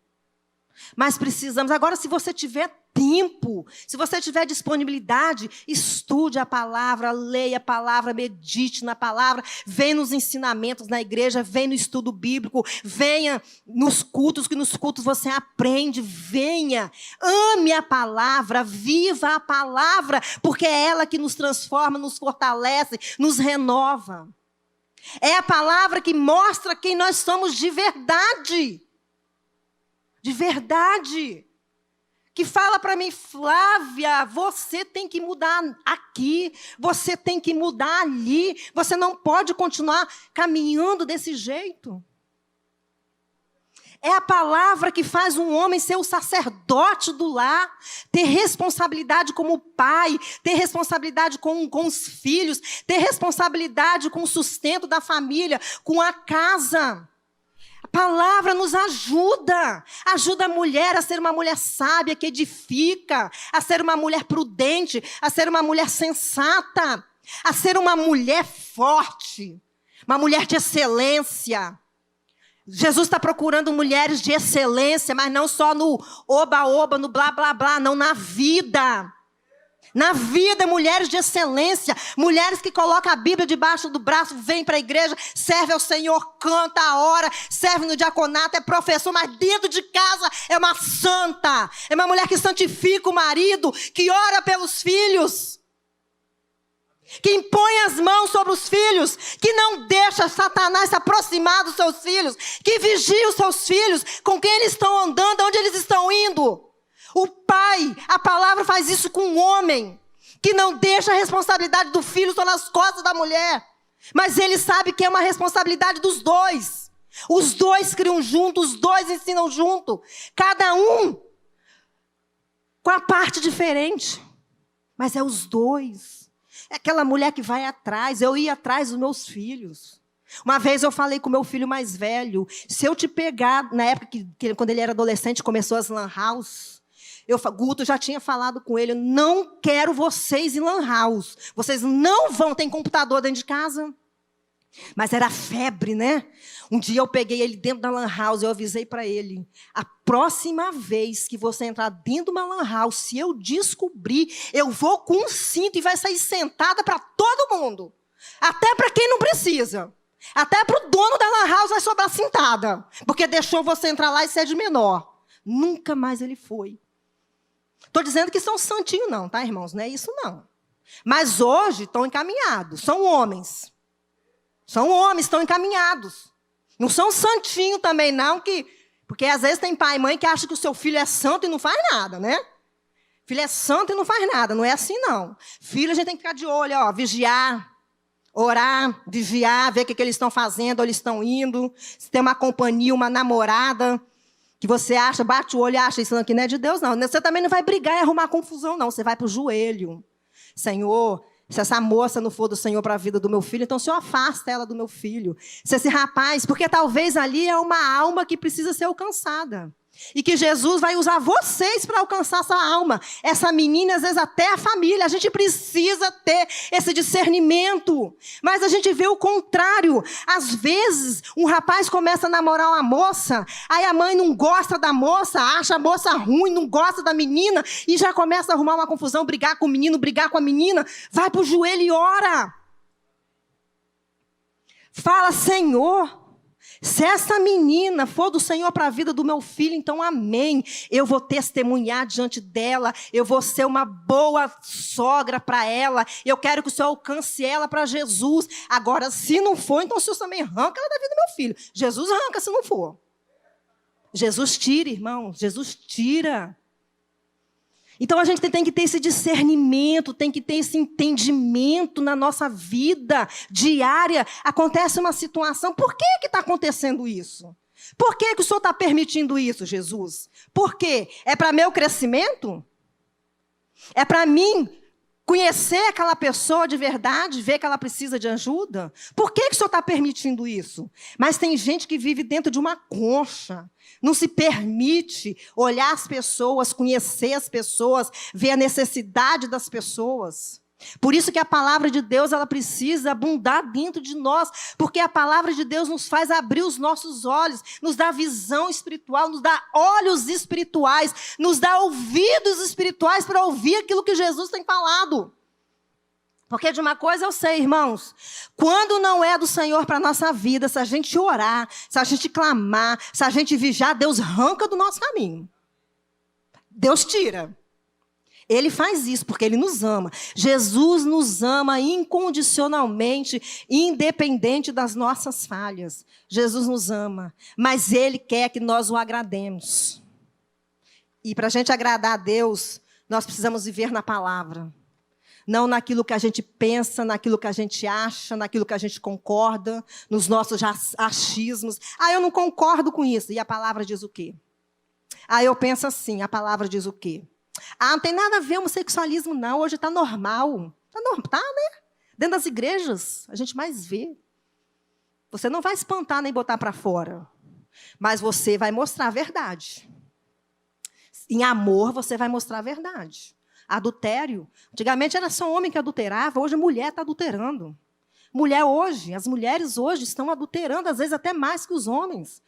A: Mas precisamos. Agora, se você tiver tempo, se você tiver disponibilidade, estude a palavra, leia a palavra, medite na palavra, venha nos ensinamentos na igreja, venha no estudo bíblico, venha nos cultos, que nos cultos você aprende, venha, ame a palavra, viva a palavra, porque é ela que nos transforma, nos fortalece, nos renova. É a palavra que mostra quem nós somos de verdade. De verdade. Que fala para mim, Flávia, você tem que mudar aqui, você tem que mudar ali, você não pode continuar caminhando desse jeito. É a palavra que faz um homem ser o sacerdote do lar, ter responsabilidade como pai, ter responsabilidade com os filhos, ter responsabilidade com o sustento da família, com a casa. A palavra nos ajuda a mulher a ser uma mulher sábia, que edifica, a ser uma mulher prudente, a ser uma mulher sensata, a ser uma mulher forte, uma mulher de excelência. Jesus está procurando mulheres de excelência, mas não só no oba-oba, no blá-blá-blá, não, na vida. Na vida, mulheres de excelência, mulheres que colocam a Bíblia debaixo do braço, vêm para a igreja, serve ao Senhor, canta a hora, serve no diaconato, é professor, mas dentro de casa é uma santa, é uma mulher que santifica o marido, que ora pelos filhos, que impõe as mãos sobre os filhos, que não deixa Satanás se aproximar dos seus filhos, que vigia os seus filhos, com quem eles estão andando, onde eles estão indo. O pai, a palavra faz isso com um homem, que não deixa a responsabilidade do filho só nas costas da mulher. Mas ele sabe que é uma responsabilidade dos dois. Os dois criam junto, os dois ensinam junto. Cada um com a parte diferente. Mas é os dois. É aquela mulher que vai atrás. Eu ia atrás dos meus filhos. Uma vez eu falei com o meu filho mais velho, se eu te pegar, na época quando ele era adolescente, começou as lan house. Guto já tinha falado com ele, não quero vocês em lan house. Vocês não vão ter computador dentro de casa. Mas era febre, né? Um dia eu peguei ele dentro da lan house, eu avisei para ele, a próxima vez que você entrar dentro de uma lan house, se eu descobrir, eu vou com um cinto e vai sair sentada para todo mundo. Até para quem não precisa. Até para o dono da lan house vai sobrar sentada. Porque deixou você entrar lá e ser de menor. Nunca mais ele foi. Estou dizendo que são santinhos não, tá, irmãos? Não é isso, não. Mas hoje estão encaminhados. São homens. São homens, estão encaminhados. Não são santinhos também, não. Porque às vezes tem pai e mãe que acham que o seu filho é santo e não faz nada, né? Filho é santo e não faz nada. Não é assim, não. Filho, a gente tem que ficar de olho, ó, vigiar, orar, vigiar, ver o que eles estão fazendo, onde eles estão indo. Se tem uma companhia, uma namorada, que você acha, bate o olho e acha, isso aqui não é de Deus, não. Você também não vai brigar e arrumar confusão, não. Você vai para o joelho. Senhor, se essa moça não for do Senhor para a vida do meu filho, então o Senhor afasta ela do meu filho. Se esse rapaz, porque talvez ali é uma alma que precisa ser alcançada. E que Jesus vai usar vocês para alcançar essa alma. Essa menina, às vezes até a família. A gente precisa ter esse discernimento. Mas a gente vê o contrário. Às vezes, um rapaz começa a namorar uma moça, aí a mãe não gosta da moça, acha a moça ruim, não gosta da menina, e já começa a arrumar uma confusão, brigar com o menino, brigar com a menina. Vai para o joelho e ora. Fala, Senhor, se essa menina for do Senhor para a vida do meu filho, então amém. Eu vou testemunhar diante dela. Eu vou ser uma boa sogra para ela. Eu quero que o Senhor alcance ela para Jesus. Agora, se não for, então o Senhor também arranca ela da vida do meu filho. Jesus arranca se não for. Jesus tira, irmão. Jesus tira. Então, a gente tem que ter esse discernimento, tem que ter esse entendimento na nossa vida diária. Acontece uma situação, por que está acontecendo isso? Por que o Senhor está permitindo isso, Jesus? Por quê? É para meu crescimento? É para mim conhecer aquela pessoa de verdade, ver que ela precisa de ajuda? Por que o Senhor está permitindo isso? Mas tem gente que vive dentro de uma concha, não se permite olhar as pessoas, conhecer as pessoas, ver a necessidade das pessoas. Por isso que a palavra de Deus, ela precisa abundar dentro de nós, porque a palavra de Deus nos faz abrir os nossos olhos, nos dá visão espiritual, nos dá olhos espirituais, nos dá ouvidos espirituais para ouvir aquilo que Jesus tem falado. Porque de uma coisa eu sei, irmãos, quando não é do Senhor para a nossa vida, se a gente orar, se a gente clamar, se a gente vigiar, Deus arranca do nosso caminho. Deus tira. Ele faz isso porque Ele nos ama. Jesus nos ama incondicionalmente, independente das nossas falhas. Jesus nos ama, mas Ele quer que nós o agrademos. E para a gente agradar a Deus, nós precisamos viver na palavra. Não naquilo que a gente pensa, naquilo que a gente acha, naquilo que a gente concorda, nos nossos achismos. Eu não concordo com isso. E a palavra diz o quê? Eu penso assim, a palavra diz o quê? Não tem nada a ver homossexualismo, não. Hoje está normal. Tá, né? Dentro das igrejas, a gente mais vê. Você não vai espantar nem botar para fora. Mas você vai mostrar a verdade. Em amor, você vai mostrar a verdade. Adultério. Antigamente era só homem que adulterava, hoje a mulher está adulterando. As mulheres hoje estão adulterando, às vezes até mais que os homens.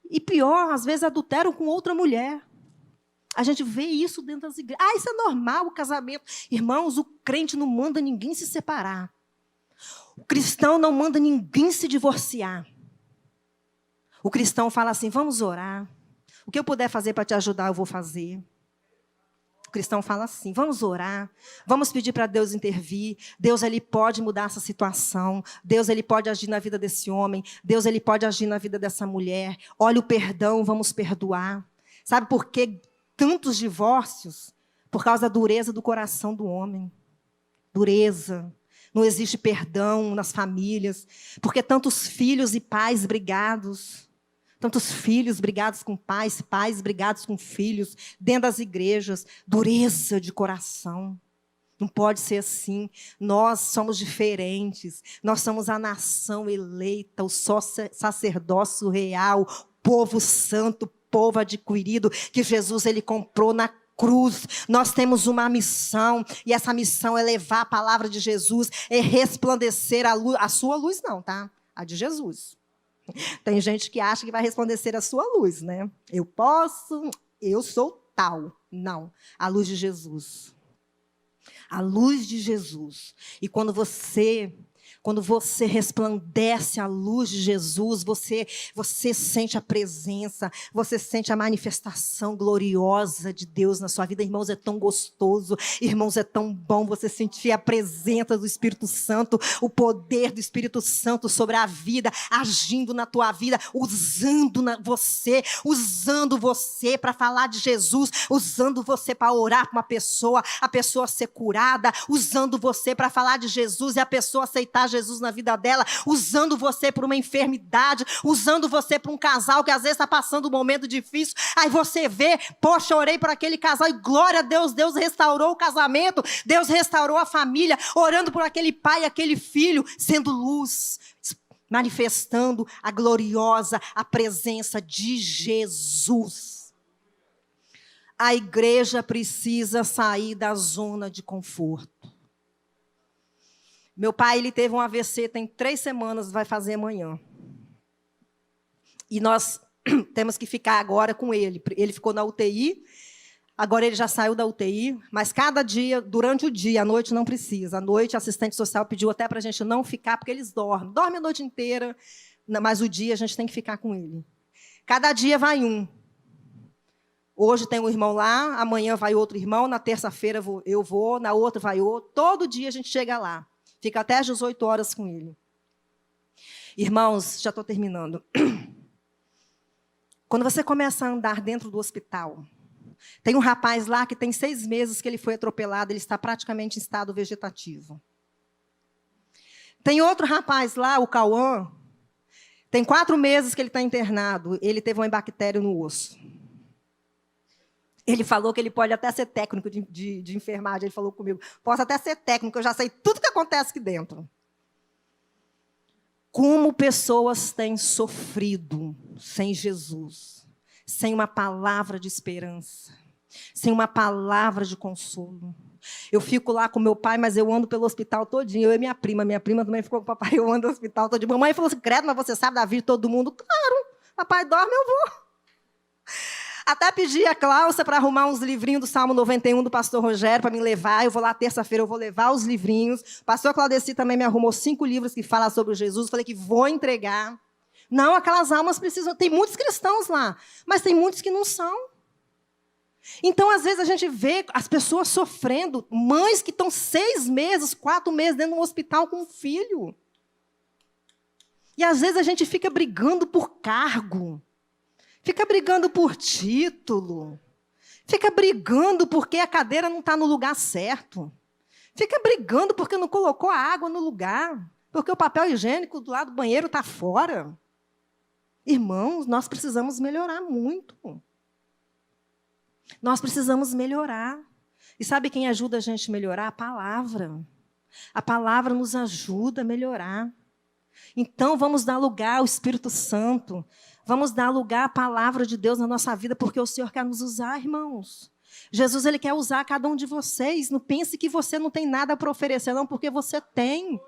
A: E pior, às vezes adulteram com outra mulher. A gente vê isso dentro das igrejas. Isso é normal, o casamento. Irmãos, o crente não manda ninguém se separar. O cristão não manda ninguém se divorciar. O cristão fala assim, vamos orar. O que eu puder fazer para te ajudar, eu vou fazer. O cristão fala assim, vamos orar, vamos pedir para Deus intervir. Deus, Ele pode mudar essa situação. Deus, Ele pode agir na vida desse homem. Deus, Ele pode agir na vida dessa mulher. Olha o perdão, vamos perdoar. Sabe por que tantos divórcios? Por causa da dureza do coração do homem. Dureza. Não existe perdão nas famílias. Porque tantos filhos e pais brigados. Tantos filhos brigados com pais, pais brigados com filhos, dentro das igrejas, dureza de coração. Não pode ser assim. Nós somos diferentes. Nós somos a nação eleita, o sacerdócio real, povo santo, povo adquirido, que Jesus ele comprou na cruz. Nós temos uma missão, e essa missão é levar a palavra de Jesus, é resplandecer a luz, a sua luz não, tá? A de Jesus. Tem gente que acha que vai resplandecer a sua luz, né? Eu sou tal. Não, a luz de Jesus. A luz de Jesus. E quando você resplandece a luz de Jesus, você sente a presença, você sente a manifestação gloriosa de Deus na sua vida. Irmãos, é tão gostoso, irmãos, é tão bom você sentir a presença do Espírito Santo, o poder do Espírito Santo sobre a vida, agindo na tua vida, usando você para falar de Jesus, usando você para orar para uma pessoa, a pessoa ser curada, usando você para falar de Jesus e a pessoa aceitar Jesus na vida dela, usando você por uma enfermidade, usando você para um casal que às vezes está passando um momento difícil, aí você vê, poxa, orei por aquele casal e glória a Deus, Deus restaurou o casamento, Deus restaurou a família, orando por aquele pai e aquele filho, sendo luz, manifestando a gloriosa, a presença de Jesus. A igreja precisa sair da zona de conforto. Meu pai, ele teve um AVC, tem 3 semanas, vai fazer amanhã. E nós temos que ficar agora com ele. Ele ficou na UTI, agora ele já saiu da UTI, mas cada dia, durante o dia, à noite não precisa. À noite, a assistente social pediu até para a gente não ficar, porque eles dormem. Dormem a noite inteira, mas o dia a gente tem que ficar com ele. Cada dia vai um. Hoje tem um irmão lá, amanhã vai outro irmão, na terça-feira eu vou, na outra vai outro. Todo dia a gente chega lá. Fica até às 18 horas com ele. Irmãos, já estou terminando. Quando você começa a andar dentro do hospital, tem um rapaz lá que tem 6 meses que ele foi atropelado, ele está praticamente em estado vegetativo. Tem outro rapaz lá, o Cauã, tem 4 meses que ele está internado, ele teve uma bactéria no osso. Ele falou que ele pode até ser técnico de enfermagem. Ele falou comigo, posso até ser técnico, eu já sei tudo que acontece aqui dentro. Como pessoas têm sofrido sem Jesus, sem uma palavra de esperança, sem uma palavra de consolo. Eu fico lá com meu pai, mas eu ando pelo hospital todinho. Eu e minha prima. Minha prima também ficou com o papai. Eu ando no hospital todinho. Mamãe falou assim, credo, mas você sabe da vida de todo mundo? Claro, papai dorme, eu vou. Até pedi a Cláudia para arrumar uns livrinhos do Salmo 91 do pastor Rogério para me levar. Eu vou lá terça-feira, eu vou levar os livrinhos. O pastor Claudeci também me arrumou 5 livros que falam sobre Jesus. Falei que vou entregar. Não, aquelas almas precisam... Tem muitos cristãos lá, mas tem muitos que não são. Então, às vezes, a gente vê as pessoas sofrendo, mães que estão 6 meses, 4 meses dentro de um hospital com um filho. E, às vezes, a gente fica brigando por cargo, fica brigando por título, fica brigando porque a cadeira não está no lugar certo, fica brigando porque não colocou a água no lugar, porque o papel higiênico do lado do banheiro está fora. Irmãos, nós precisamos melhorar muito. Nós precisamos melhorar. E sabe quem ajuda a gente a melhorar? A palavra. A palavra nos ajuda a melhorar. Então, vamos dar lugar ao Espírito Santo. Vamos dar lugar à palavra de Deus na nossa vida, porque o Senhor quer nos usar, irmãos. Jesus, Ele quer usar cada um de vocês. Não pense que você não tem nada para oferecer, não, porque você tem.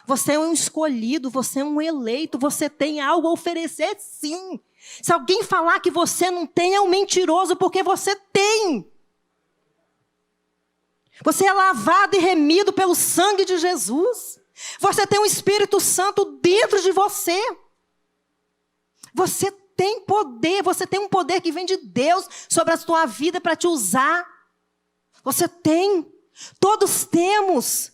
A: Você é um escolhido, você é um eleito, você tem algo a oferecer, sim. Se alguém falar que você não tem, é um mentiroso, porque você tem. Você é lavado e remido pelo sangue de Jesus. Você tem o Espírito Santo dentro de você. Você tem poder, você tem um poder que vem de Deus sobre a sua vida para te usar. Você tem. Todos temos.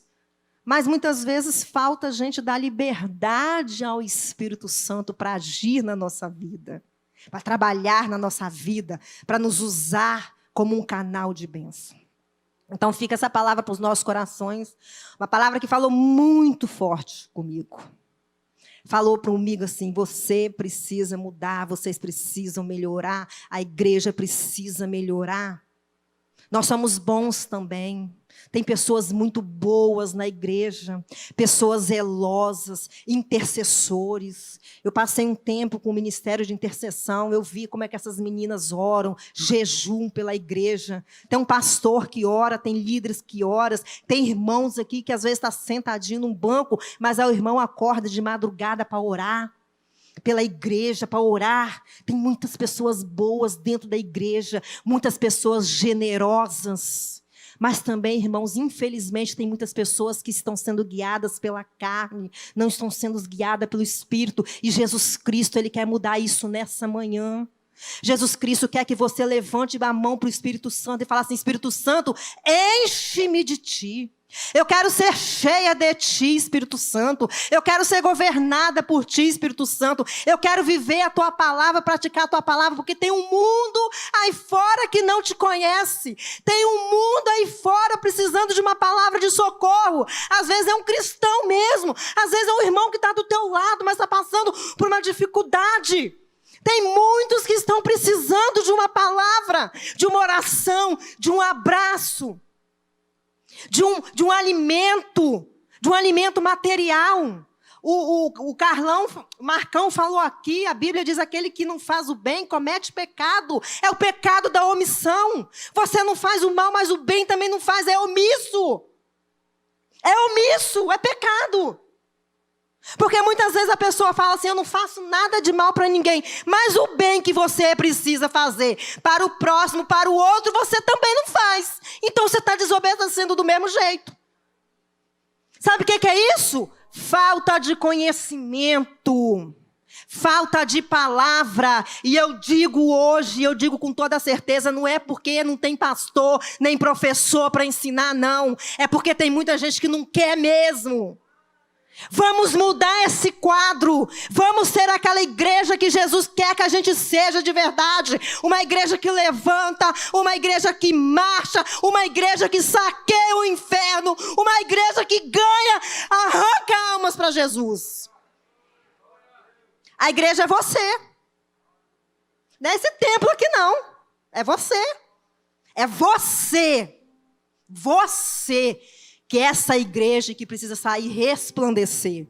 A: Mas muitas vezes falta a gente dar liberdade ao Espírito Santo para agir na nossa vida, para trabalhar na nossa vida, para nos usar como um canal de bênção. Então fica essa palavra para os nossos corações, uma palavra que falou muito forte comigo. Falou comigo assim, você precisa mudar, vocês precisam melhorar, a igreja precisa melhorar. Nós somos bons também. Tem pessoas muito boas na igreja, pessoas zelosas, intercessores. Eu passei um tempo com o ministério de intercessão, eu vi como é que essas meninas oram, jejum pela igreja. Tem um pastor que ora, tem líderes que oram, tem irmãos aqui que às vezes está sentadinho num banco, mas o irmão acorda de madrugada para orar. Pela igreja, para orar. Tem muitas pessoas boas dentro da igreja, muitas pessoas generosas. Mas também, irmãos, infelizmente, tem muitas pessoas que estão sendo guiadas pela carne, não estão sendo guiadas pelo Espírito. E Jesus Cristo, Ele quer mudar isso nessa manhã. Jesus Cristo quer que você levante a mão para o Espírito Santo e fale assim, Espírito Santo, enche-me de Ti. Eu quero ser cheia de Ti, Espírito Santo. Eu quero ser governada por Ti, Espírito Santo. Eu quero viver a Tua palavra, praticar a Tua palavra, porque tem um mundo aí fora que não Te conhece. Tem um mundo aí fora precisando de uma palavra de socorro. Às vezes é um cristão mesmo. Às vezes é um irmão que está do teu lado, mas está passando por uma dificuldade. Tem muitos que estão precisando de uma palavra, de uma oração, de um abraço. De um alimento material. O Marcão falou aqui, a Bíblia diz, aquele que não faz o bem comete pecado. É o pecado da omissão. Você não faz o mal, mas o bem também não faz, é omisso. É omisso, é pecado. Porque muitas vezes a pessoa fala assim, eu não faço nada de mal para ninguém, mas o bem que você precisa fazer para o próximo, para o outro, você também não faz. Então você está desobedecendo do mesmo jeito. Sabe o que é isso? Falta de conhecimento, falta de palavra. E eu digo hoje, eu digo com toda certeza, não é porque não tem pastor nem professor para ensinar, não. É porque tem muita gente que não quer mesmo. Vamos mudar esse quadro. Vamos ser aquela igreja que Jesus quer que a gente seja de verdade. Uma igreja que levanta, uma igreja que marcha, uma igreja que saqueia o inferno, uma igreja que ganha, arranca almas para Jesus. A igreja é você. Não é esse templo aqui não. É você. É você. Você. Que é essa igreja que precisa sair resplandecer.